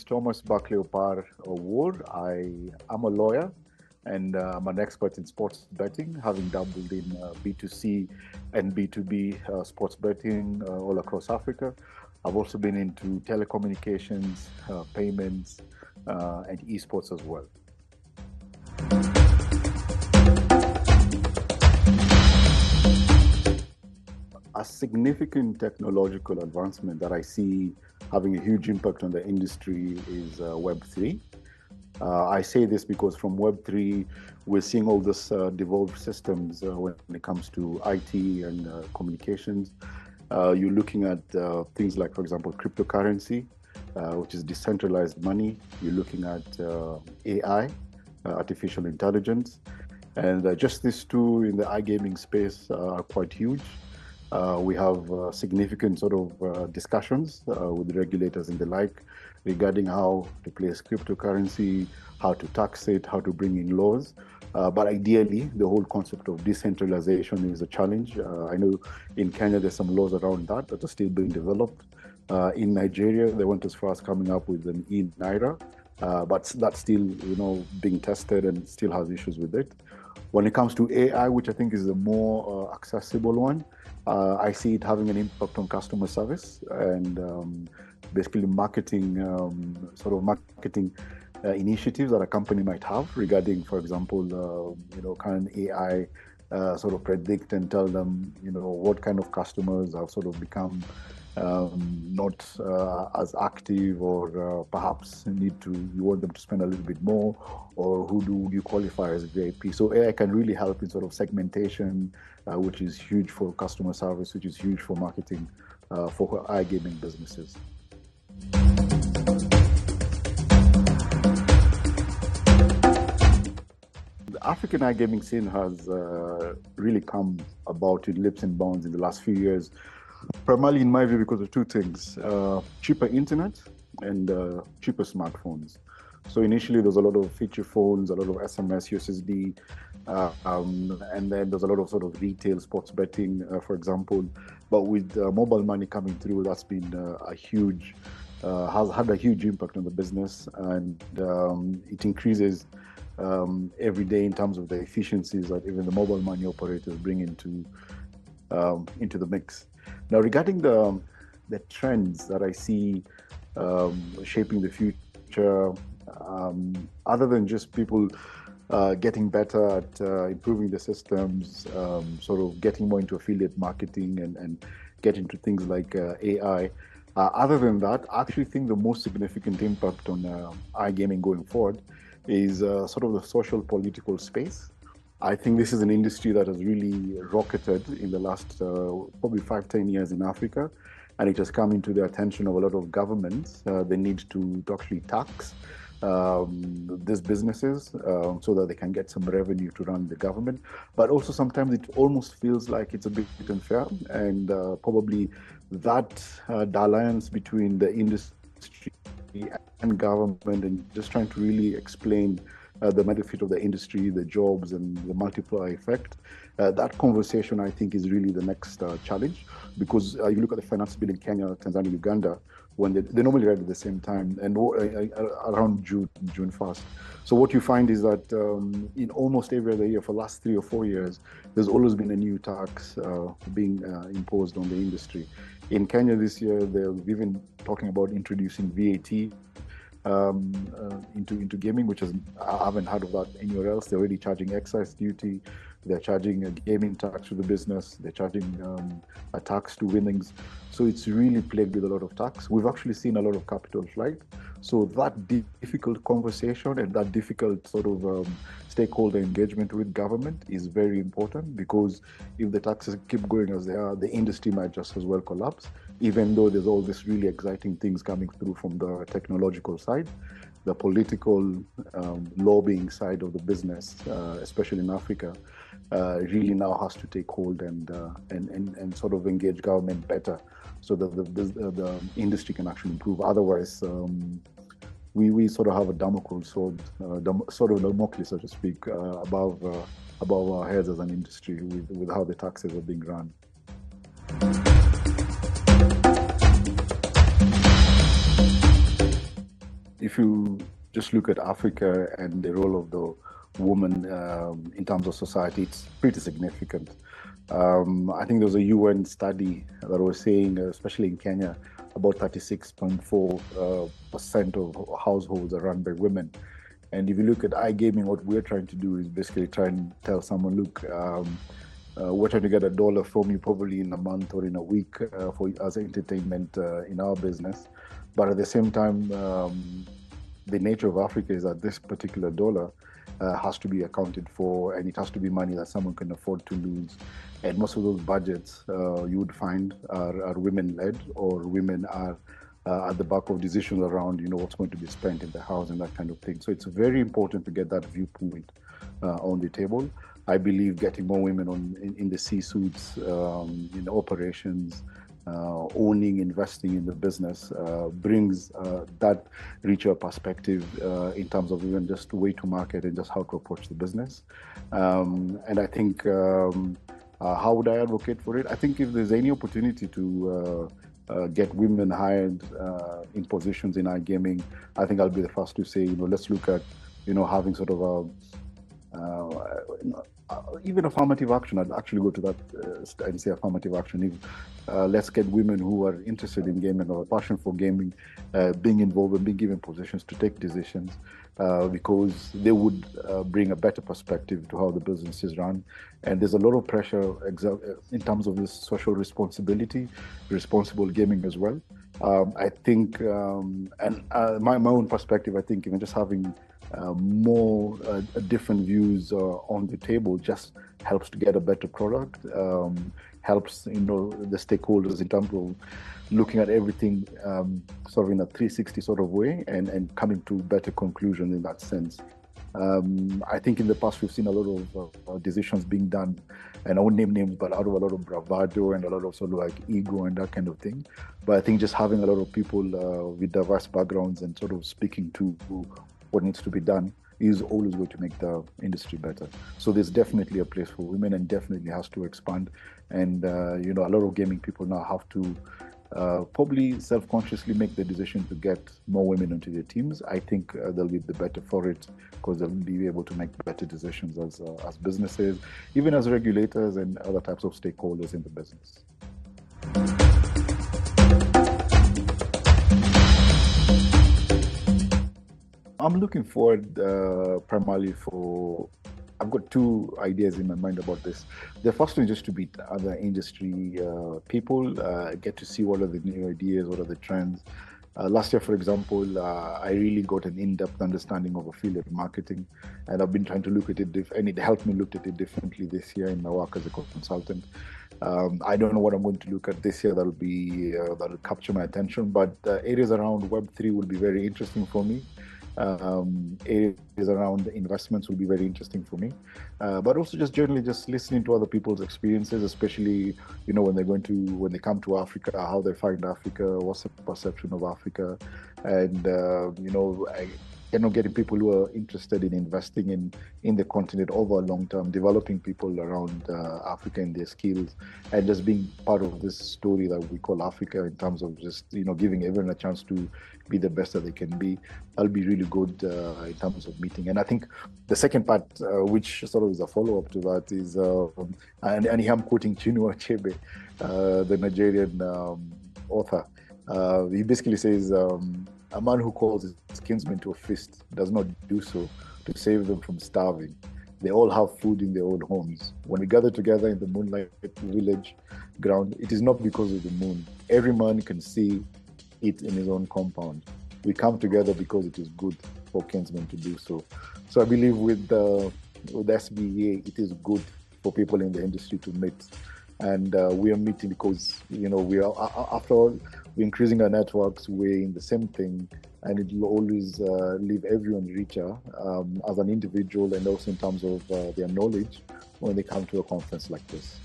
Thomas Buckley Opar Owuor. I am a lawyer and I'm an expert in sports betting, having dabbled in B2C and B2B sports betting all across Africa. I've also been into telecommunications, payments, and esports as well. A significant technological advancement that I see having a huge impact on the industry is Web3. I say this because from Web3, we're seeing all this devolved systems when it comes to IT and communications. You're looking at things like, for example, cryptocurrency, which is decentralized money. You're looking at AI, artificial intelligence. And just these two in the iGaming space are quite huge. We have significant sort of discussions with the regulators and the like regarding how to place cryptocurrency, how to tax it, how to bring in laws. But ideally, the whole concept of decentralization is a challenge. I know in Kenya, there's some laws around that are still being developed. In Nigeria, they went as far as coming up with an e-Naira, but that's still, being tested and still has issues with it. When it comes to AI, which I think is a more accessible one, I see it having an impact on customer service and basically marketing initiatives that a company might have regarding, for example, can AI sort of predict and tell them, what kind of customers have sort of become not as active, or perhaps you want them to spend a little bit more, or who do you qualify as VIP? So AI can really help in sort of segmentation, which is huge for customer service, which is huge for marketing for iGaming businesses. The African iGaming scene has really come about in leaps and bounds in the last few years, primarily in my view because of two things: cheaper internet and cheaper smartphones. So initially there's a lot of feature phones, a lot of SMS, USSD, and then there's a lot of sort of retail sports betting, for example. But with mobile money coming through, that's been has had a huge impact on the business, and it increases every day in terms of the efficiencies that even the mobile money operators bring into the mix. Now, regarding the trends that I see shaping the future, other than just people getting better at improving the systems, sort of getting more into affiliate marketing and get into things like AI, other than that, I actually think the most significant impact on iGaming going forward is sort of the social political space. I think this is an industry that has really rocketed in the last probably 5-10 years in Africa, and it has come into the attention of a lot of governments. They need to actually tax these businesses so that they can get some revenue to run the government. But also sometimes it almost feels like it's a bit unfair, and probably that alliance between the industry and government, and just trying to really explain the benefit of the industry, the jobs, and the multiplier effect. That conversation, I think, is really the next challenge, because you look at the finance bill in Kenya, Tanzania, Uganda, when they normally read at the same time, and around June 1st. So what you find is that in almost every other year for the last 3 or 4 years, there's always been a new tax being imposed on the industry. In Kenya this year, they've even talking about introducing VAT into gaming, which I haven't heard of that anywhere else. They're already charging excise duty. They're charging a gaming tax to the business. They're charging a tax to winnings. So it's really plagued with a lot of tax. We've actually seen a lot of capital flight. So that difficult conversation and that difficult sort of stakeholder engagement with government is very important, because if the taxes keep going as they are, the industry might just as well collapse, even though there's all these really exciting things coming through from the technological side. The political lobbying side of the business, especially in Africa, really now has to take hold and sort of engage government better, so that the industry can actually improve. Otherwise, we sort of have a Damocles sword, sort of Damocles, so to speak, above our heads as an industry with how the taxes are being run. if you just look at Africa and the role of the woman in terms of society, it's pretty significant. I think there was a UN study that was saying, especially in Kenya, about 36.4% of households are run by women. And if you look at iGaming, what we're trying to do is basically try and tell someone, look, we're trying to get $1 from you probably in a month or in a week for as entertainment in our business. But at the same time, the nature of Africa is that this particular dollar has to be accounted for, and it has to be money that someone can afford to lose. And most of those budgets you would find are women-led, or women are at the back of decisions around, what's going to be spent in the house and that kind of thing. So it's very important to get that viewpoint on the table. I believe getting more women in the C-suites, in operations, owning, investing in the business brings that richer perspective in terms of even just way to market and just how to approach the business. And I think, how would I advocate for it? I think if there's any opportunity to get women hired in positions in iGaming, I think I'll be the first to say, let's look at, having sort of even affirmative action. I'd actually go to that and say affirmative action. Let's get women who are interested in gaming or passion for gaming being involved and being given positions to take decisions, because they would bring a better perspective to how the business is run. And there's a lot of pressure in terms of this social responsibility, responsible gaming as well. I think, and my own perspective, I think even just having more different views on the table just helps to get a better product, helps the stakeholders in terms of looking at everything sort of in a 360 sort of way and coming to better conclusions in that sense. I think in the past we've seen a lot of decisions being done, and I won't name names, but out of a lot of bravado and a lot of sort of like ego and that kind of thing. But I think just having a lot of people with diverse backgrounds and sort of speaking to what needs to be done is always going to make the industry better. So there's definitely a place for women, and definitely has to expand. And a lot of gaming people now have to probably self-consciously make the decision to get more women into their teams. I think they'll be the better for it, because they'll be able to make better decisions as businesses, even as regulators and other types of stakeholders in the business. I'm looking forward primarily for, I've got two ideas in my mind about this. The first one is just to meet other industry people, get to see what are the new ideas, what are the trends. Last year, for example, I really got an in-depth understanding of affiliate marketing, and I've been trying to look at it, and it helped me look at it differently this year in my work as a consultant. I don't know what I'm going to look at this year that'll capture my attention, but areas around Web3 will be very interesting for me. Areas around investments will be very interesting for me, but also just generally just listening to other people's experiences, especially when they come to Africa, how they find Africa, what's the perception of Africa, and getting people who are interested in investing in the continent over a long term, developing people around Africa and their skills, and just being part of this story that we call Africa in terms of just giving everyone a chance to be the best that they can be. That'll be really good in terms of meeting. And I think the second part, which sort of is a follow-up to that, is and here I'm quoting Chinua Achebe, the Nigerian author. He basically says, a man who calls his kinsmen to a feast does not do so to save them from starving. They all have food in their own homes. When we gather together in the moonlight village ground, it is not because of the moon. Every man can see it in his own compound. We come together because it is good for kinsmen to do so. So I believe with SBEA, it is good for people in the industry to meet. And we are meeting because, we are, after all, we're increasing our networks, we're in the same thing, and it will always leave everyone richer as an individual, and also in terms of their knowledge when they come to a conference like this.